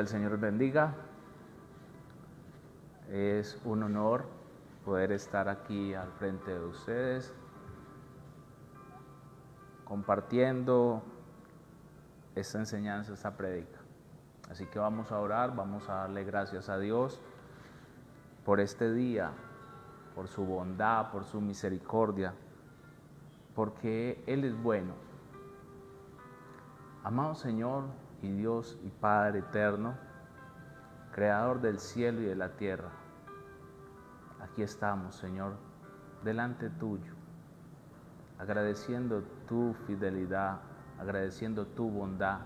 El Señor bendiga. Es un honor poder estar aquí al frente de ustedes, compartiendo esta enseñanza, esta prédica. Así que vamos a orar, vamos a darle gracias a Dios por este día, por su bondad, por su misericordia, porque Él es bueno. Amado Señor y Dios y Padre eterno, Creador del cielo y de la tierra, aquí estamos, Señor, delante tuyo, agradeciendo tu fidelidad, agradeciendo tu bondad,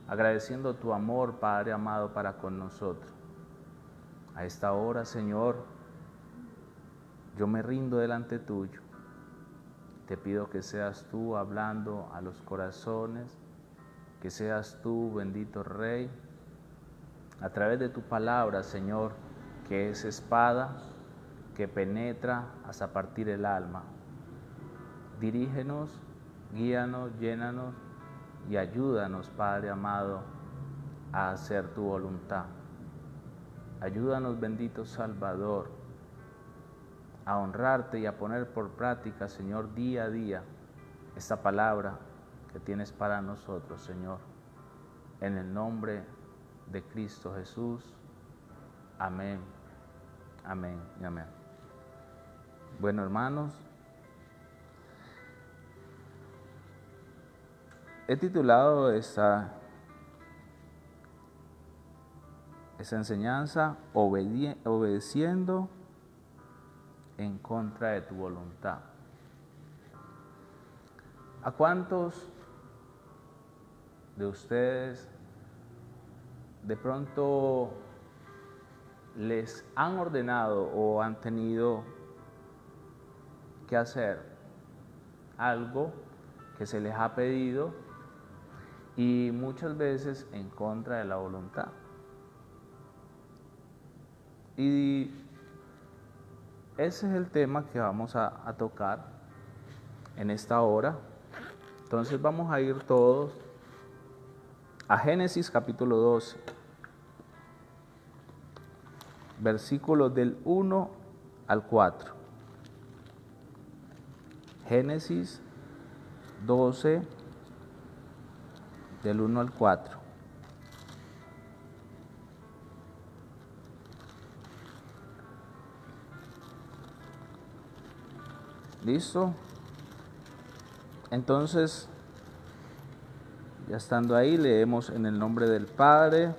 agradeciendo tu amor, Padre amado, para con nosotros. A esta hora, Señor, yo me rindo delante tuyo. Te pido que seas tú hablando a los corazones, que seas tú, bendito Rey, a través de tu palabra, Señor, que es espada, que penetra hasta partir el alma. Dirígenos, guíanos, llénanos y ayúdanos, Padre amado, a hacer tu voluntad. Ayúdanos, bendito Salvador, a honrarte y a poner por práctica, Señor, día a día, esta palabra que tienes para nosotros, Señor. En el nombre de Cristo Jesús. Amén, amén y amén. Bueno, hermanos, he titulado esta enseñanza obedeciendo en contra de tu voluntad. ¿A cuántos de ustedes de pronto les han ordenado o han tenido que hacer algo que se les ha pedido y muchas veces en contra de la voluntad? Y ese es el tema que vamos a tocar en esta hora. Entonces vamos a ir todos a Génesis capítulo 12, versículos del 1 al 4. Génesis 12, del 1 al 4. ¿Listo? Entonces, ya estando ahí, leemos en el nombre del Padre,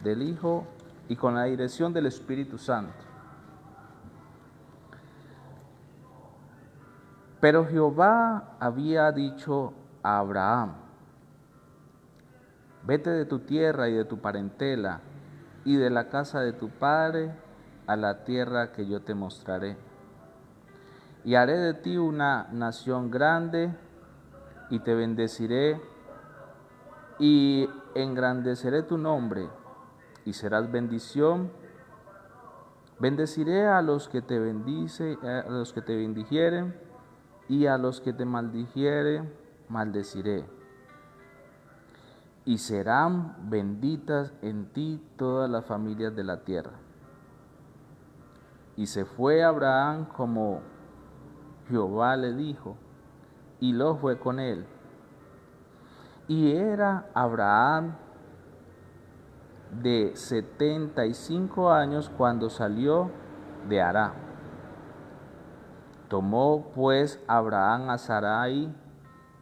del Hijo y con la dirección del Espíritu Santo. Pero Jehová había dicho a Abraham: vete de tu tierra y de tu parentela y de la casa de tu padre a la tierra que yo te mostraré. Y haré de ti una nación grande y te bendeciré y engrandeceré tu nombre y serás bendición. Bendeciré a los que te bendijeren y a los que te maldijeren maldeciré. Y serán benditas en ti todas las familias de la tierra. Y se fue Abraham como Jehová le dijo, y Lot fue con él. Y era Abraham de 75 años cuando salió de Harán. Tomó pues Abraham a Sarai,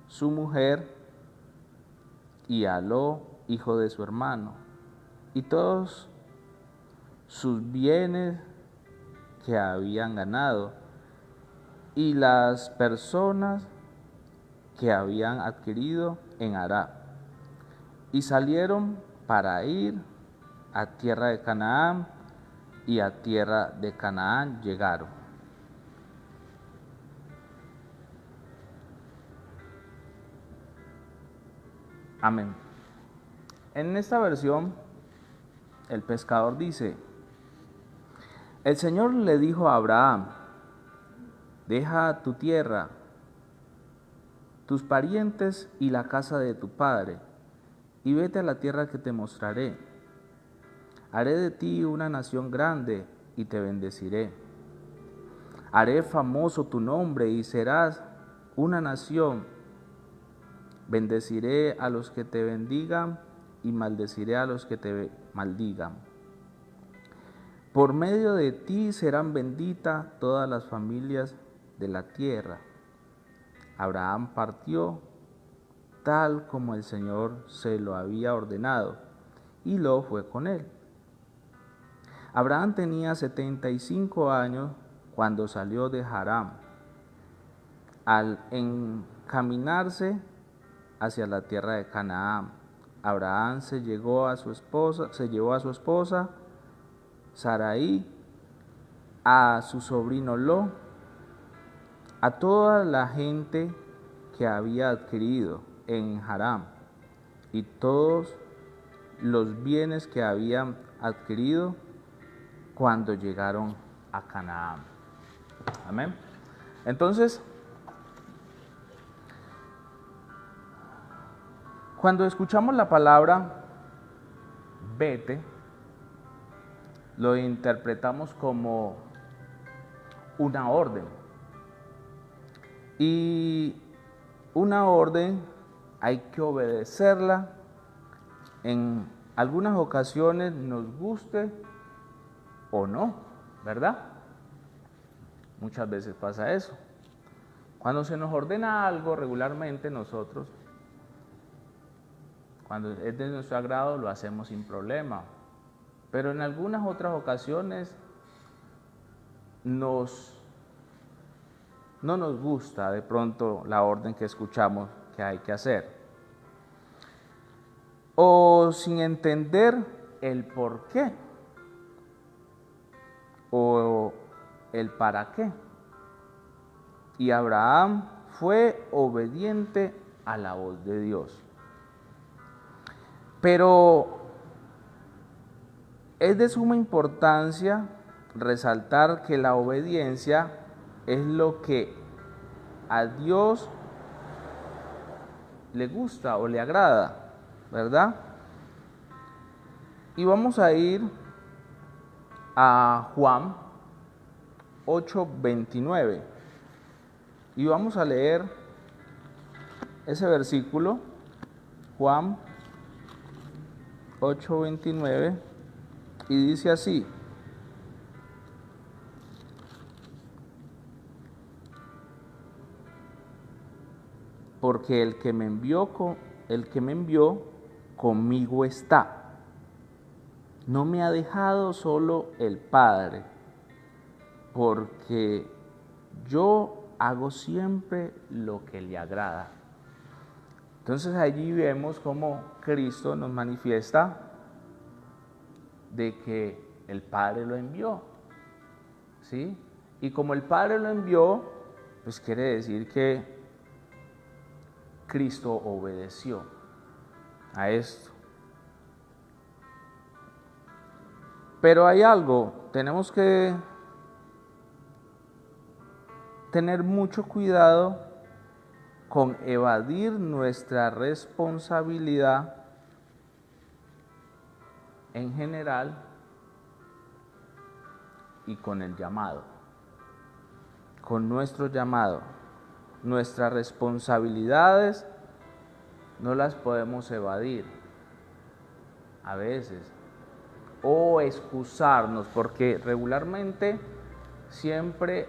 su mujer, y a Lot, hijo de su hermano, y todos sus bienes que habían ganado, y las personas que habían adquirido en Harán, y salieron para ir a tierra de Canaán, y a tierra de Canaán llegaron. Amén. En esta versión, el pescador dice: el Señor le dijo a Abraham: deja tu tierra, tus parientes y la casa de tu padre, y vete a la tierra que te mostraré. Haré de ti una nación grande y te bendeciré. Haré famoso tu nombre y serás una nación. Bendeciré a los que te bendigan y maldeciré a los que te maldigan. Por medio de ti serán benditas todas las familias de la tierra. Abraham partió tal como el Señor se lo había ordenado, y Lot fue con él. Abraham tenía 75 años cuando salió de Harán. Al encaminarse hacia la tierra de Canaán, Abraham se llevó a su esposa Sarai, a su sobrino Lot, a toda la gente que había adquirido en Harán y todos los bienes que habían adquirido cuando llegaron a Canaán. Amén. Entonces, cuando escuchamos la palabra vete, lo interpretamos como una orden. Y una orden hay que obedecerla. En algunas ocasiones nos guste o no, ¿verdad? Muchas veces pasa eso. Cuando se nos ordena algo regularmente nosotros, cuando es de nuestro agrado, lo hacemos sin problema. Pero en algunas otras ocasiones no nos gusta de pronto la orden que escuchamos que hay que hacer. O sin entender el por qué o el para qué. Y Abraham fue obediente a la voz de Dios. Pero es de suma importancia resaltar que la obediencia es lo que a Dios le gusta o le agrada, ¿verdad? Y vamos a ir a Juan 8:29 y vamos a leer ese versículo, Juan 8:29, y dice así: porque el que me envió conmigo está. No me ha dejado solo el Padre, porque yo hago siempre lo que le agrada. Entonces allí vemos cómo Cristo nos manifiesta de que el Padre lo envió, ¿sí? Y como el Padre lo envió, pues quiere decir que Cristo obedeció a esto. Pero hay algo, tenemos que tener mucho cuidado con evadir nuestra responsabilidad en general y con el llamado, con nuestro llamado. Nuestras responsabilidades no las podemos evadir a veces o excusarnos, porque regularmente siempre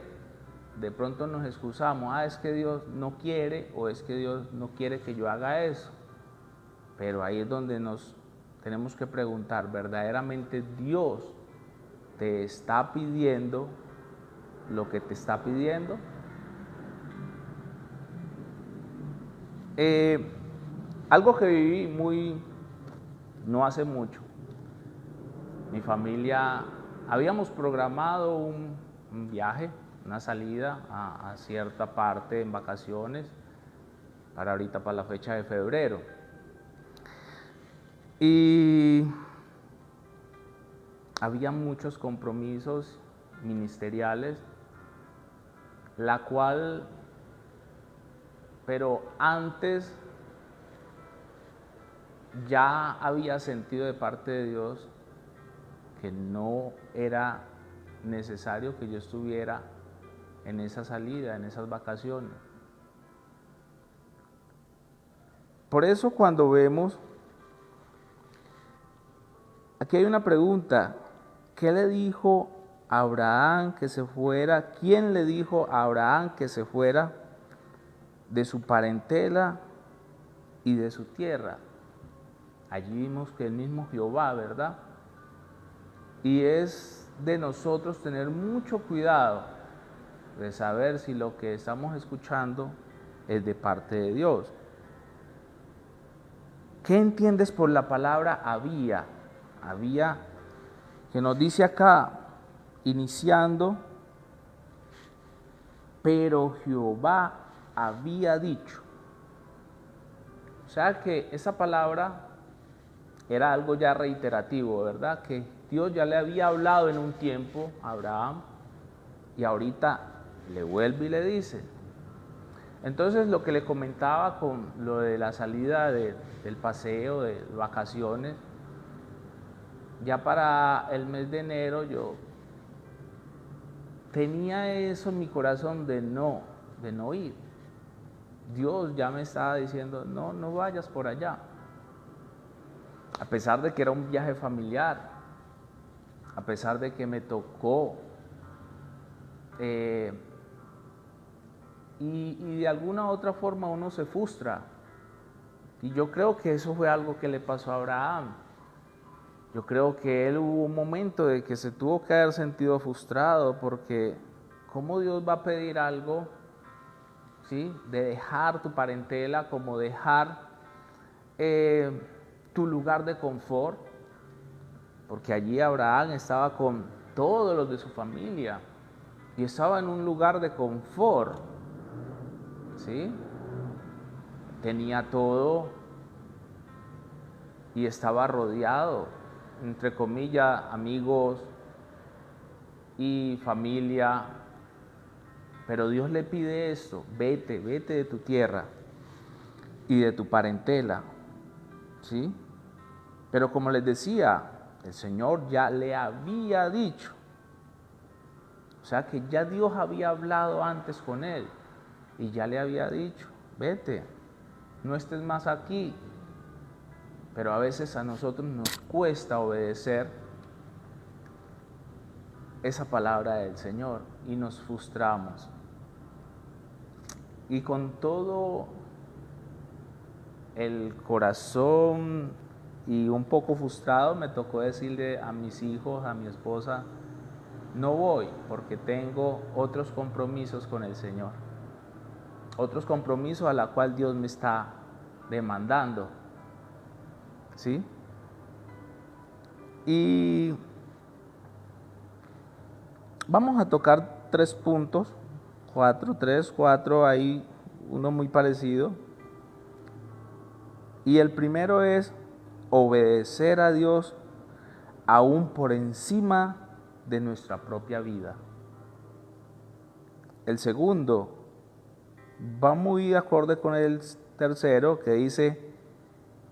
de pronto nos excusamos, es que Dios no quiere o es que Dios no quiere que yo haga eso. Pero ahí es donde nos tenemos que preguntar, ¿verdaderamente Dios te está pidiendo lo que te está pidiendo? Algo que viví no hace mucho. Mi familia, habíamos programado un viaje, una salida a cierta parte en vacaciones, para ahorita, para la fecha de febrero. Y había muchos compromisos ministeriales, la cual, pero antes ya había sentido de parte de Dios que no era necesario que yo estuviera en esa salida, en esas vacaciones. Por eso cuando vemos, aquí hay una pregunta, ¿qué le dijo a Abraham que se fuera? ¿Quién le dijo a Abraham que se fuera de su parentela y de su tierra? Allí vimos que el mismo Jehová, ¿verdad? Y es de nosotros tener mucho cuidado de saber si lo que estamos escuchando es de parte de Dios. ¿Qué entiendes por la palabra había? Había, que nos dice acá, iniciando, pero Jehová había dicho. O sea que esa palabra era algo ya reiterativo, ¿verdad? Que Dios ya le había hablado en un tiempo a Abraham y ahorita le vuelve y le dice. Entonces lo que le comentaba con lo de la salida del paseo, de vacaciones, ya para el mes de enero yo tenía eso en mi corazón de no ir. Dios ya me estaba diciendo, no vayas por allá. A pesar de que era un viaje familiar, a pesar de que me tocó, y de alguna u otra forma uno se frustra. Y yo creo que eso fue algo que le pasó a Abraham. Yo creo que él hubo un momento de que se tuvo que haber sentido frustrado porque ¿cómo Dios va a pedir algo, ¿sí? De dejar tu parentela, como dejar tu lugar de confort? Porque allí Abraham estaba con todos los de su familia y estaba en un lugar de confort, ¿sí? Tenía todo y estaba rodeado, entre comillas, amigos y familia. Pero Dios le pide esto, vete de tu tierra y de tu parentela, ¿sí? Pero como les decía, el Señor ya le había dicho, o sea que ya Dios había hablado antes con él y ya le había dicho, vete, no estés más aquí. Pero a veces a nosotros nos cuesta obedecer esa palabra del Señor y nos frustramos. Y con todo el corazón y un poco frustrado me tocó decirle a mis hijos, a mi esposa, no voy porque tengo otros compromisos con el Señor. Otros compromisos a la cual Dios me está demandando. ¿Sí? Y vamos a tocar 3 puntos, 4, hay uno muy parecido. Y el primero es obedecer a Dios aún por encima de nuestra propia vida. El segundo va muy de acorde con el tercero, que dice,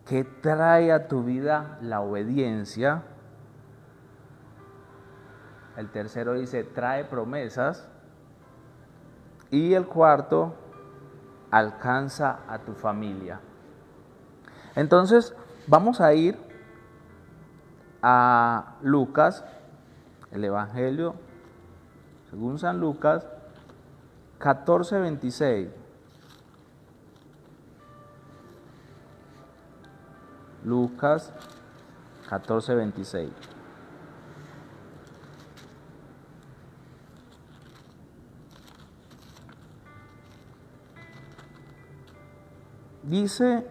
¿qué trae a tu vida la obediencia? El tercero dice, trae promesas. Y el cuarto, alcanza a tu familia. Entonces, vamos a ir a Lucas, el Evangelio según San Lucas, 14:26. Lucas 14:26. Dice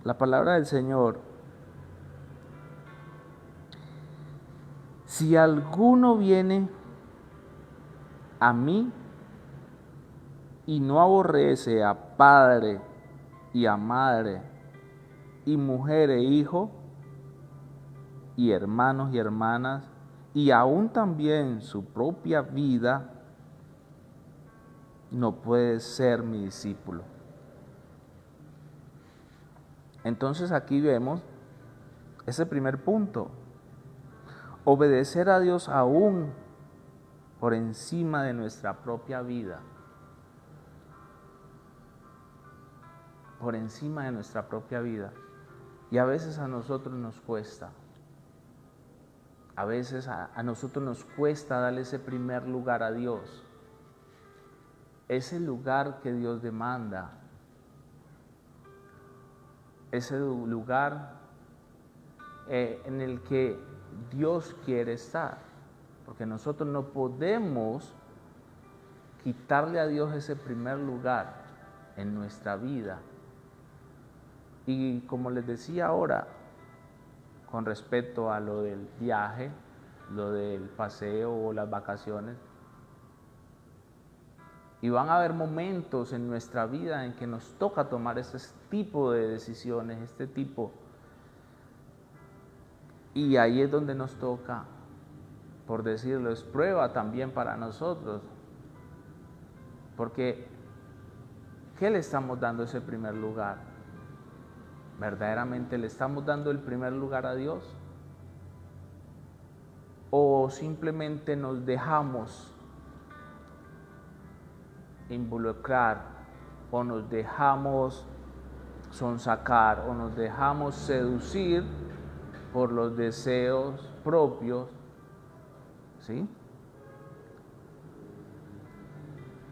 la palabra del Señor, si alguno viene a mí y no aborrece a padre y a madre y mujer e hijo y hermanos y hermanas y aún también su propia vida, no puede ser mi discípulo. Entonces aquí vemos Ese primer punto. Obedecer a Dios aún por encima de nuestra propia vida. Por encima de nuestra propia vida. Y a veces a nosotros nos cuesta. A veces a nosotros nos cuesta darle ese primer lugar a Dios. Ese lugar que Dios demanda. Ese lugar en el que Dios quiere estar. Porque nosotros no podemos quitarle a Dios ese primer lugar en nuestra vida. Y como les decía ahora, con respecto a lo del viaje, lo del paseo o las vacaciones, y van a haber momentos en nuestra vida en que nos toca tomar este tipo de decisiones, y ahí es donde nos toca, por decirlo, es prueba también para nosotros, porque ¿qué le estamos dando ese primer lugar? ¿Verdaderamente le estamos dando el primer lugar a Dios? ¿O simplemente nos dejamos involucrar, o nos dejamos sonsacar, o nos dejamos seducir por los deseos propios? ¿Sí?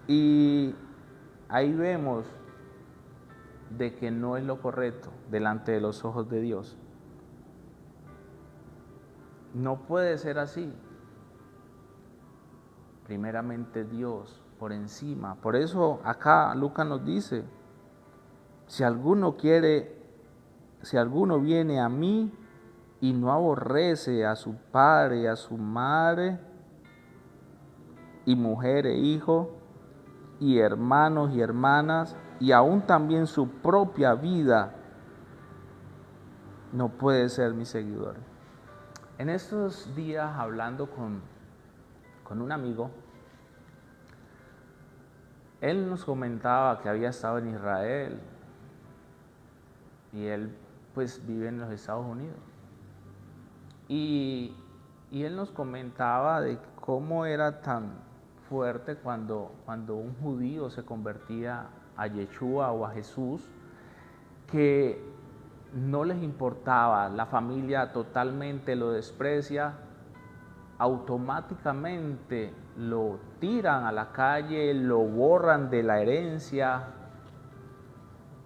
Y ahí vemos de que no es lo correcto delante de los ojos de Dios. No puede ser así. Primeramente Dios por encima. Por eso acá Lucas nos dice, si alguno viene a mí y no aborrece a su padre, a su madre, y mujer e hijo, y hermanos y hermanas, y aún también su propia vida, no puede ser mi seguidor. En estos días, hablando con un amigo, él nos comentaba que había estado en Israel, y él pues vive en los Estados Unidos. Y él nos comentaba de cómo era tan fuerte cuando un judío se convertía a Yeshua o a Jesús, que no les importaba, la familia totalmente lo desprecia, automáticamente lo tiran a la calle, lo borran de la herencia,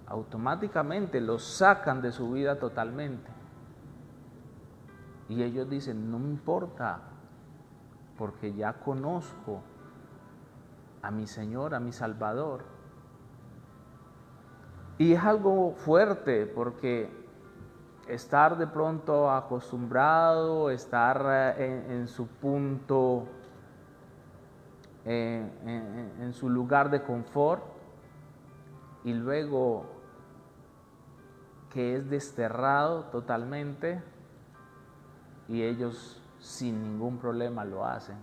automáticamente lo sacan de su vida totalmente. Y ellos dicen, no me importa, porque ya conozco a mi Señor, a mi Salvador. Y es algo fuerte, porque estar de pronto acostumbrado, estar en su punto, en su lugar de confort, y luego que es desterrado totalmente, y ellos sin ningún problema lo hacen.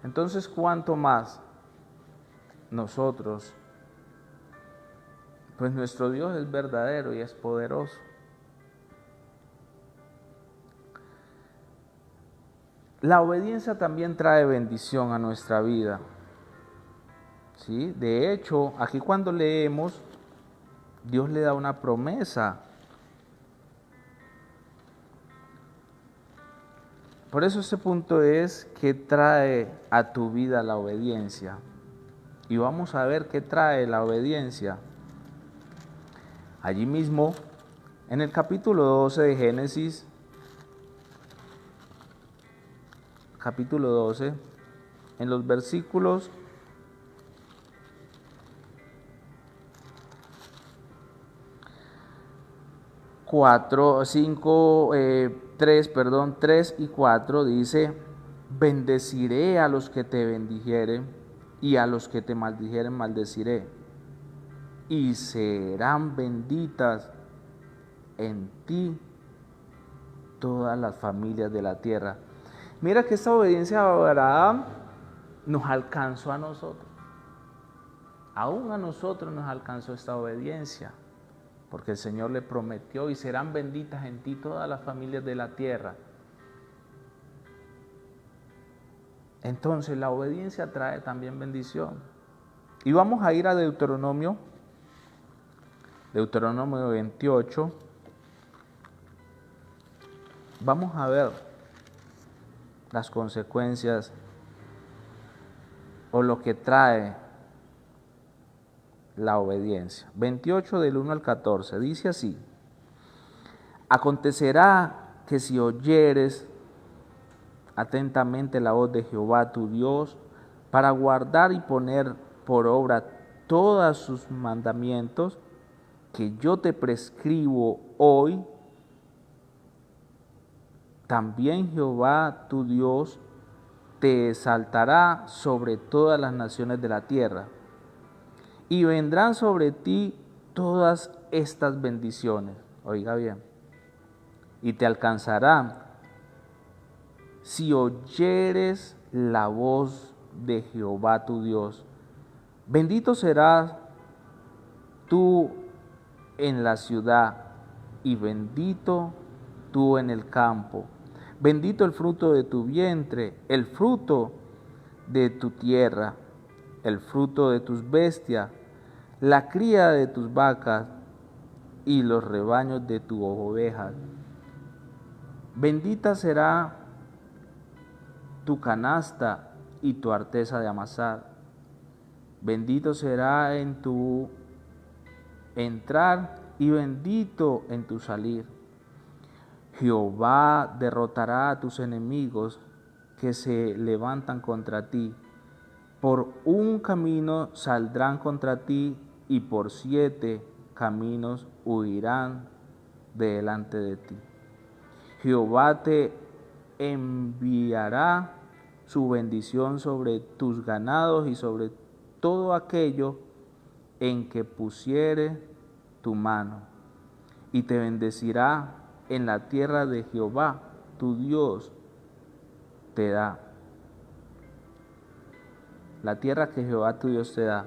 Entonces, ¿cuánto más nosotros? Pues nuestro Dios es verdadero y es poderoso. La obediencia también trae bendición a nuestra vida. ¿Sí? De hecho, aquí cuando leemos, Dios le da una promesa. Por eso este punto es que trae a tu vida la obediencia. Y vamos a ver qué trae la obediencia. Allí mismo, en el capítulo 12 de Génesis, capítulo 12, en los versículos 3 y 4 dice, bendeciré a los que te bendijeren y a los que te maldijeren maldeciré, y serán benditas en ti todas las familias de la tierra. Mira que esta obediencia a Abraham nos alcanzó a nosotros. Aún a nosotros nos alcanzó esta obediencia. porque el Señor le prometió: y serán benditas en ti todas las familias de la tierra. Entonces la obediencia trae también bendición. Y vamos a ir a Deuteronomio 28. Vamos a ver las consecuencias o lo que trae la obediencia. 28 del 1 al 14, dice así: acontecerá que si oyeres atentamente la voz de Jehová tu Dios, para guardar y poner por obra todos sus mandamientos que yo te prescribo hoy, también Jehová tu Dios te exaltará sobre todas las naciones de la tierra, y vendrán sobre ti todas estas bendiciones. Oiga bien, y te alcanzarán si oyeres la voz de Jehová tu Dios. Bendito serás tú en la ciudad y bendito tú en el campo. Bendito el fruto de tu vientre, el fruto de tu tierra, el fruto de tus bestias, la cría de tus vacas y los rebaños de tus ovejas. Bendita será tu canasta y tu arteza de amasar. Bendito será en tu entrar y bendito en tu salir. Jehová derrotará a tus enemigos que se levantan contra ti. Por un camino saldrán contra ti y por 7 caminos huirán delante de ti. Jehová te enviará su bendición sobre tus ganados y sobre todo aquello en que pusiere tu mano, y te bendecirá en la tierra de Jehová tu Dios te da. La tierra que Jehová tu Dios te da.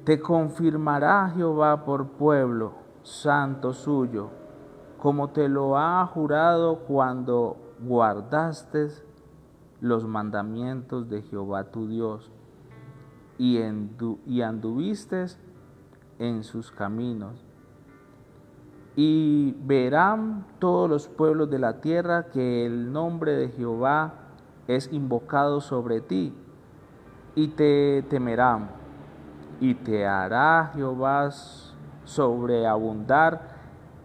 Te confirmará Jehová por pueblo santo suyo, como te lo ha jurado cuando guardaste los mandamientos de Jehová tu Dios y anduviste en sus caminos. Y verán todos los pueblos de la tierra que el nombre de Jehová es invocado sobre ti, y te temerán, y te hará Jehová sobreabundar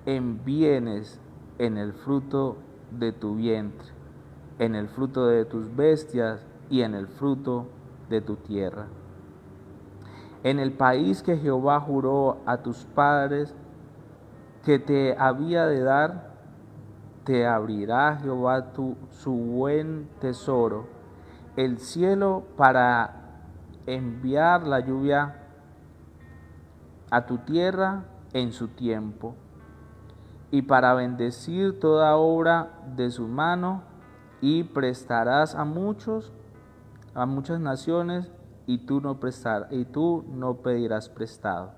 en bienes, en el fruto de tu vientre, en el fruto de tus bestias y en el fruto de tu tierra. En el país que Jehová juró a tus padres que te había de dar, te abrirá Jehová su buen tesoro, el cielo, para enviar la lluvia a tu tierra en su tiempo, y para bendecir toda obra de su mano, y prestarás a muchas naciones, y tú no pedirás prestado.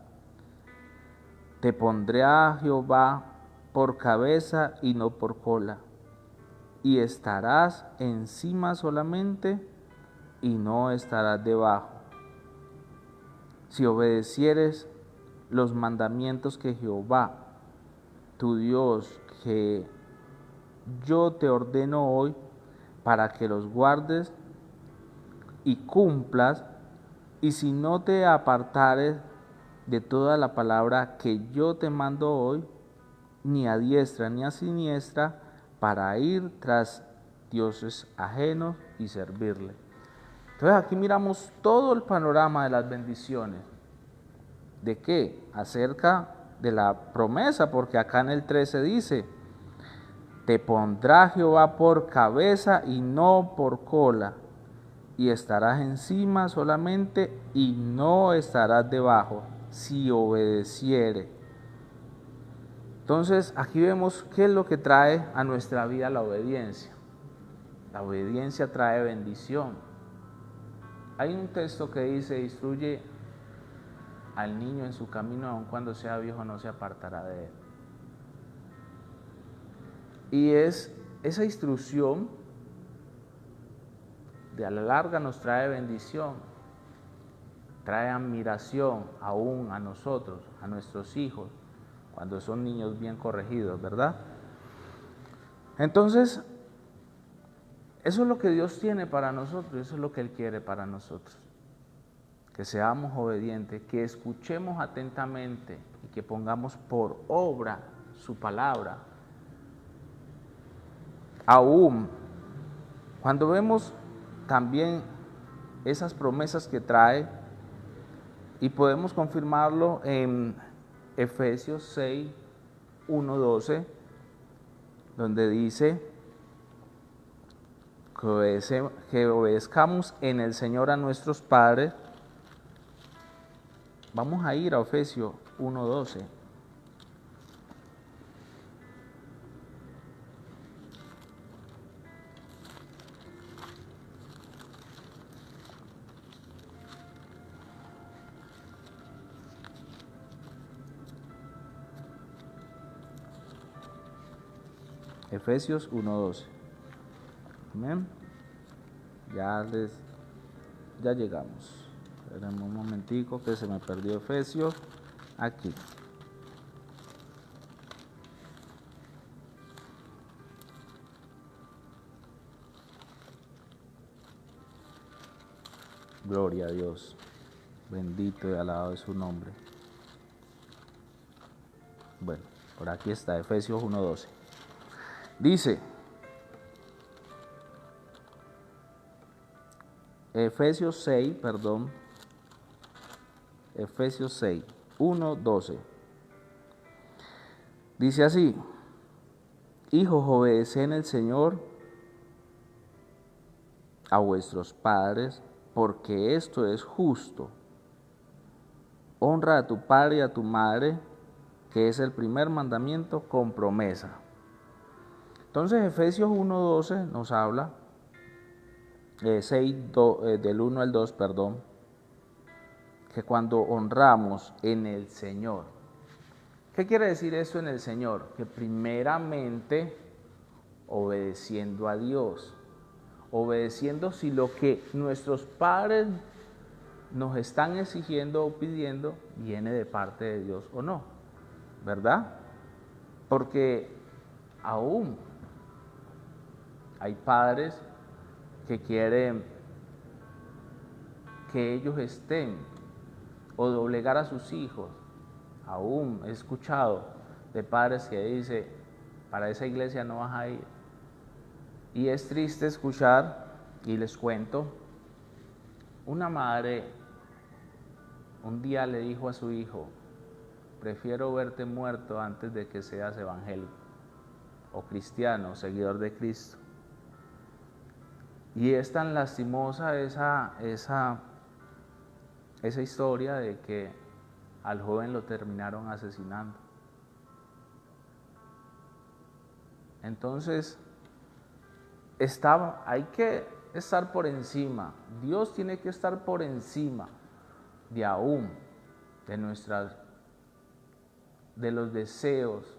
Te pondré a Jehová por cabeza y no por cola, y estarás encima solamente y no estarás debajo. Si obedecieres los mandamientos que Jehová, tu Dios, que yo te ordeno hoy, para que los guardes y cumplas, y si no te apartares de toda la palabra que yo te mando hoy, ni a diestra ni a siniestra, para ir tras dioses ajenos y servirle. Entonces aquí miramos todo el panorama de las bendiciones. ¿De qué? Acerca de la promesa, porque acá en el 13 dice: te pondrá Jehová por cabeza y no por cola, y estarás encima solamente y no estarás debajo, si obedeciere. Entonces aquí vemos qué es lo que trae a nuestra vida la obediencia. La obediencia trae bendición. Hay un texto que dice: instruye al niño en su camino, aun cuando sea viejo no se apartará de él. Y es esa instrucción de a la larga nos trae bendición, trae admiración aún a nosotros, a nuestros hijos, cuando son niños bien corregidos, ¿verdad? Entonces, eso es lo que Dios tiene para nosotros, eso es lo que Él quiere para nosotros. Que seamos obedientes, que escuchemos atentamente y que pongamos por obra su palabra. Aún cuando vemos también esas promesas que trae, y podemos confirmarlo en Efesios 6, 1, 12, donde dice que obedezcamos en el Señor a nuestros padres. Vamos a ir a Efesios 1, 12. Efesios 1:12. Amén. Ya llegamos. Espérenme un momentico que se me perdió Efesios. Aquí. Gloria a Dios. Bendito y alabado es su nombre. Bueno, por aquí está, Efesios 1:12. Dice, Efesios 6, 1:12. Dice así: hijos, obedeced en el Señor a vuestros padres, porque esto es justo. Honra a tu padre y a tu madre, que es el primer mandamiento con promesa. Entonces Efesios 1:12 nos habla, 6, del 1 al 2, que cuando honramos en el Señor. ¿Qué quiere decir eso en el Señor? Que primeramente obedeciendo a Dios, obedeciendo si lo que nuestros padres nos están exigiendo o pidiendo viene de parte de Dios o no, ¿verdad? Porque aún hay padres que quieren que ellos estén o doblegar a sus hijos. Aún he escuchado de padres que dicen, para esa iglesia no vas a ir. Y es triste escuchar, y les cuento, una madre un día le dijo a su hijo, prefiero verte muerto antes de que seas evangélico o cristiano, seguidor de Cristo. Y es tan lastimosa esa historia de que al joven lo terminaron asesinando. Entonces, hay que estar por encima. Dios tiene que estar por encima de aún de los deseos,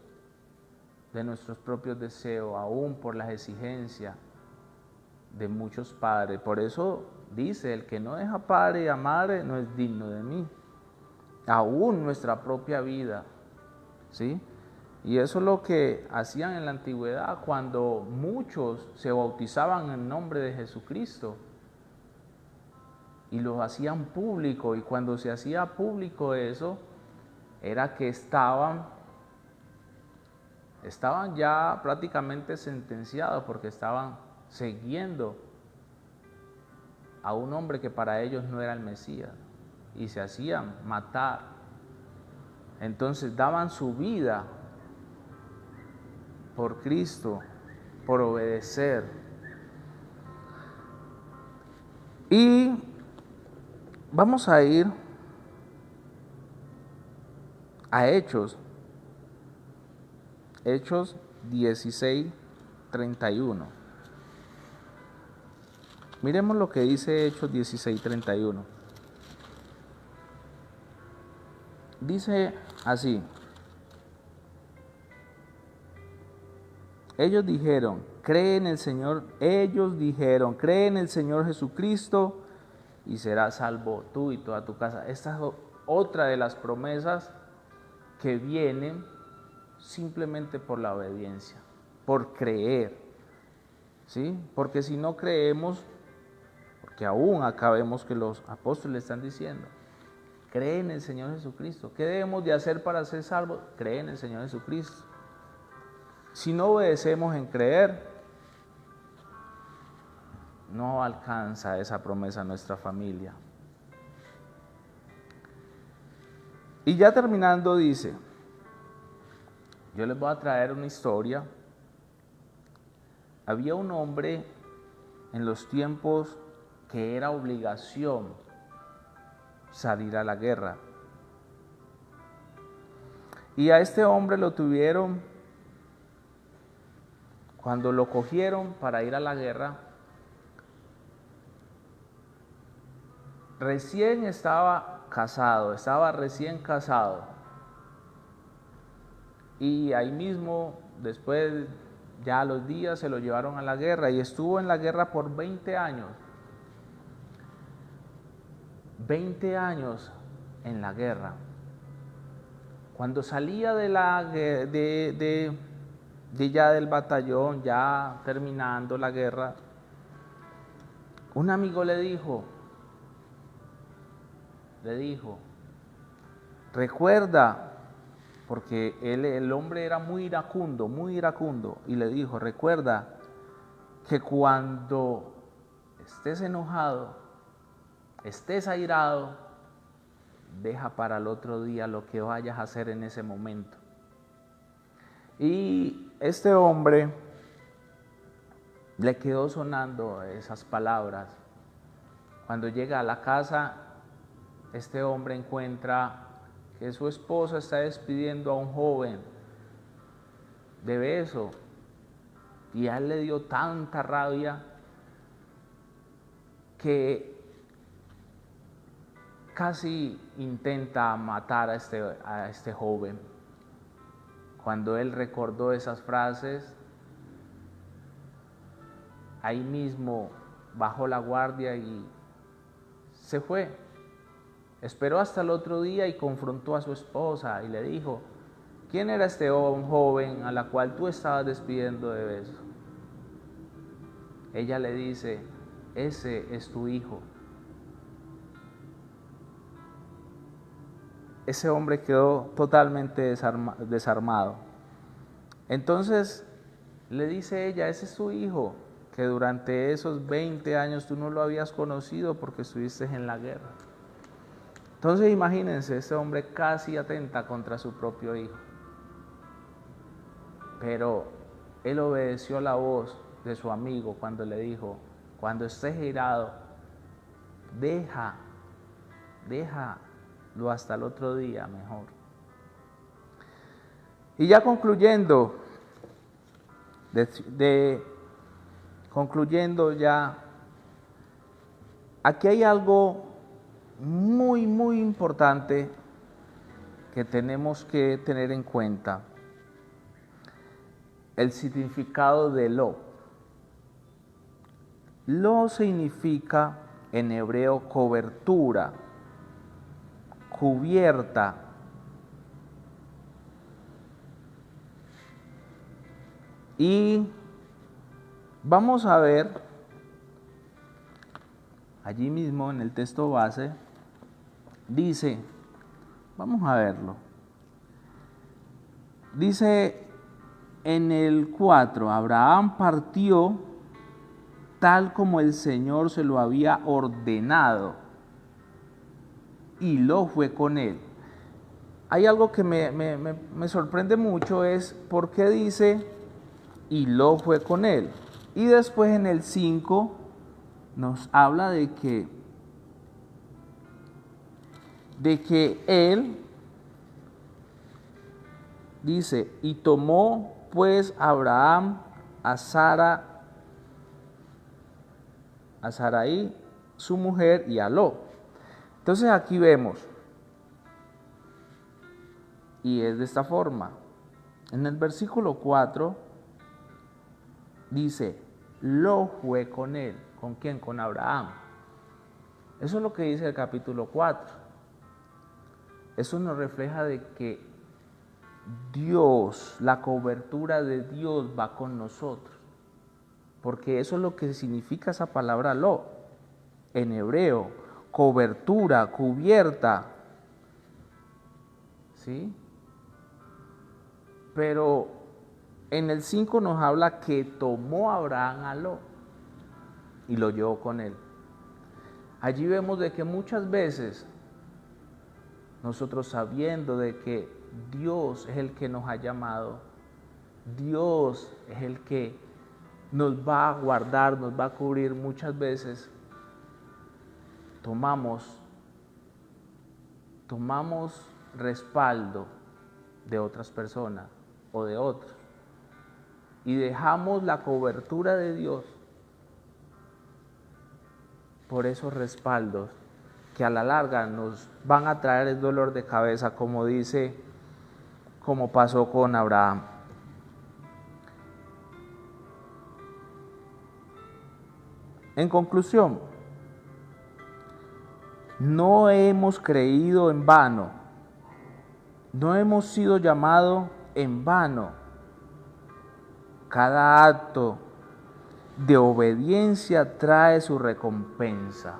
de nuestros propios deseos, aún por las exigencias de muchos padres. Por eso dice, el que no deja padre y madre no es digno de mí. Aún nuestra propia vida, ¿sí? Y eso es lo que hacían en la antigüedad cuando muchos se bautizaban en nombre de Jesucristo y lo hacían público, y cuando se hacía público eso, era que estaban ya prácticamente sentenciados porque estaban siguiendo a un hombre que para ellos no era el Mesías y se hacían matar. Entonces daban su vida por Cristo, por obedecer. Y vamos a ir a Hechos 16:31. Miremos lo que dice Hechos 16:31. Dice así: ellos dijeron, cree en el Señor Jesucristo y serás salvo tú y toda tu casa. Esta es otra de las promesas que vienen simplemente por la obediencia, por creer, ¿sí? Porque si no creemos, porque aún acá vemos que los apóstoles están diciendo, cree en el Señor Jesucristo. ¿Qué debemos de hacer para ser salvos? Cree en el Señor Jesucristo. Si no obedecemos en creer, no alcanza esa promesa nuestra familia. Y ya terminando dice, yo les voy a traer una historia. Había un hombre en los tiempos que era obligación salir a la guerra. Y a este hombre lo tuvieron, cuando lo cogieron para ir a la guerra, estaba recién casado. Y ahí mismo, después, ya a los días, se lo llevaron a la guerra y estuvo en la guerra por 20 años. 20 años en la guerra. Cuando salía ya del batallón, ya terminando la guerra, un amigo le dijo, recuerda, porque el hombre era muy iracundo, y le dijo, recuerda que cuando estés enojado, estés airado, deja para el otro día lo que vayas a hacer en ese momento. Y este hombre le quedó sonando esas palabras. Cuando llega a la casa, este hombre encuentra que su esposa está despidiendo a un joven de beso, y a él le dio tanta rabia que casi intenta matar a este joven. Cuando él recordó esas frases, ahí mismo bajó la guardia y se fue. Esperó hasta el otro día y confrontó a su esposa y le dijo, ¿quién era este joven a la cual tú estabas despidiendo de beso? Ella le dice, ese es tu hijo. Ese hombre quedó totalmente desarmado. Entonces le dice ella, ese es tu hijo, que durante esos 20 años tú no lo habías conocido porque estuviste en la guerra. Entonces imagínense, este hombre casi atenta contra su propio hijo. Pero él obedeció la voz de su amigo cuando le dijo, cuando estés irado, déjalo hasta el otro día mejor. Y ya concluyendo, aquí hay algo muy, muy importante que tenemos que tener en cuenta. El significado de lo. Lo significa en hebreo cobertura, cubierta. Y vamos a ver allí mismo en el texto base, dice, vamos a verlo, dice en el 4, Abraham partió tal como el Señor se lo había ordenado, y Lot fue con él. Hay algo que me sorprende mucho, es por qué dice, y Lot fue con él. Y después en el 5 nos habla de que él dice, y tomó pues Abraham a Sarai, su mujer, y a Lot. Entonces aquí vemos Y es de esta forma. En el versículo 4 dice, Lot fue con él. ¿Con quién? Con Abraham. Eso es lo que dice el capítulo 4. Eso nos refleja de que Dios, la cobertura de Dios va con nosotros. Porque eso es lo que significa esa palabra Lot. En hebreo, cobertura, cubierta. ¿Sí? Pero en el 5 nos habla que tomó Abraham a Lot y lo llevó con él. Allí vemos de que muchas veces nosotros, sabiendo de que Dios es el que nos ha llamado, Dios es el que nos va a guardar, nos va a cubrir, muchas veces tomamos respaldo de otras personas o de otros y dejamos la cobertura de Dios por esos respaldos que a la larga nos van a traer el dolor de cabeza, como pasó con Abraham. En conclusión, no hemos creído en vano, no hemos sido llamados en vano. Cada acto de obediencia trae su recompensa.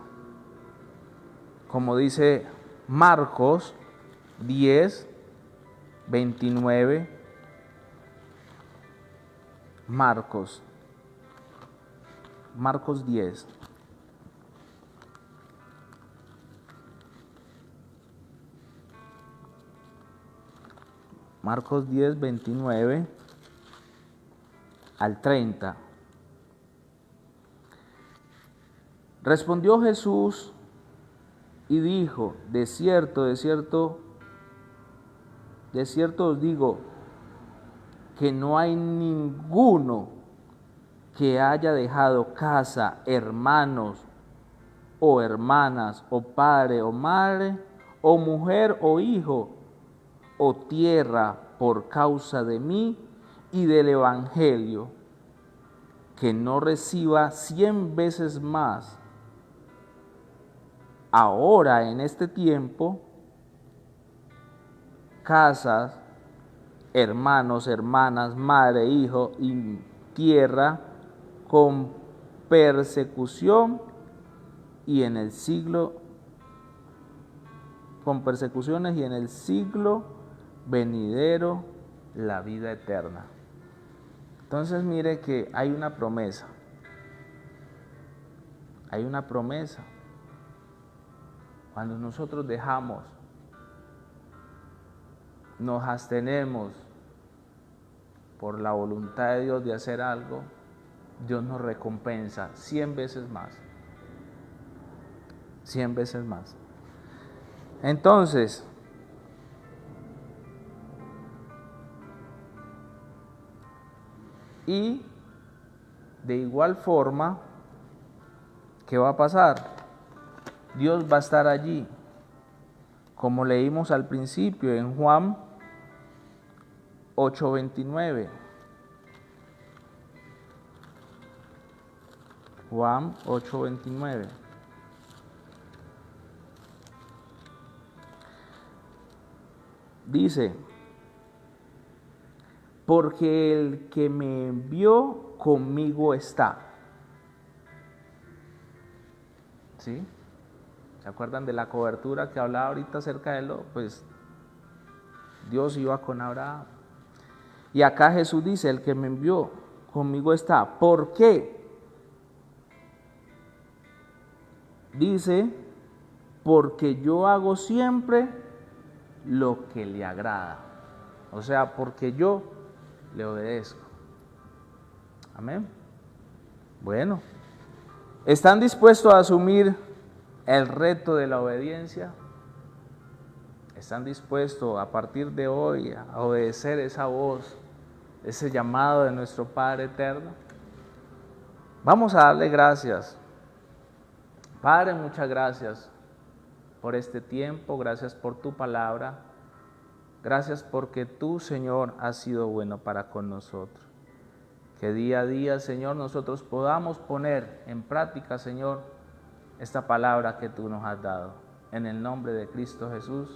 Como dice Marcos 10, 29, Marcos 10. Marcos 10, 29 al 30. Respondió Jesús y dijo, de cierto os digo, que no hay ninguno que haya dejado casa, hermanos o hermanas, o padre o madre, o mujer o hijo, o tierra por causa de mí y del Evangelio, que no reciba 100 veces más ahora en este tiempo, casas, hermanos, hermanas, madre, hijo y tierra, con persecución y en el siglo, con persecuciones y en el siglo venidero la vida eterna. Entonces mire que hay una promesa. Hay una promesa. Cuando nosotros dejamos, nos abstenemos por la voluntad de Dios de hacer algo, Dios nos recompensa 100 veces más. 100 veces más. Entonces, y de igual forma, ¿qué va a pasar? Dios va a estar allí, como leímos al principio en Juan 8:29. Juan 8:29. Dice, porque el que me envió conmigo está. ¿Sí? ¿Se acuerdan de la cobertura que hablaba ahorita acerca de Lot? Pues Dios iba con Abraham. Y acá Jesús dice, el que me envió conmigo está. ¿Por qué? Dice, porque yo hago siempre lo que le agrada. O sea, porque yo le obedezco. Amén. Bueno, ¿están dispuestos a asumir el reto de la obediencia? ¿Están dispuestos a partir de hoy a obedecer esa voz, ese llamado de nuestro Padre eterno? Vamos a darle gracias. Padre, muchas gracias por este tiempo, gracias por tu palabra. Gracias porque tú, Señor, has sido bueno para con nosotros. Que día a día, Señor, nosotros podamos poner en práctica, Señor, esta palabra que tú nos has dado. En el nombre de Cristo Jesús.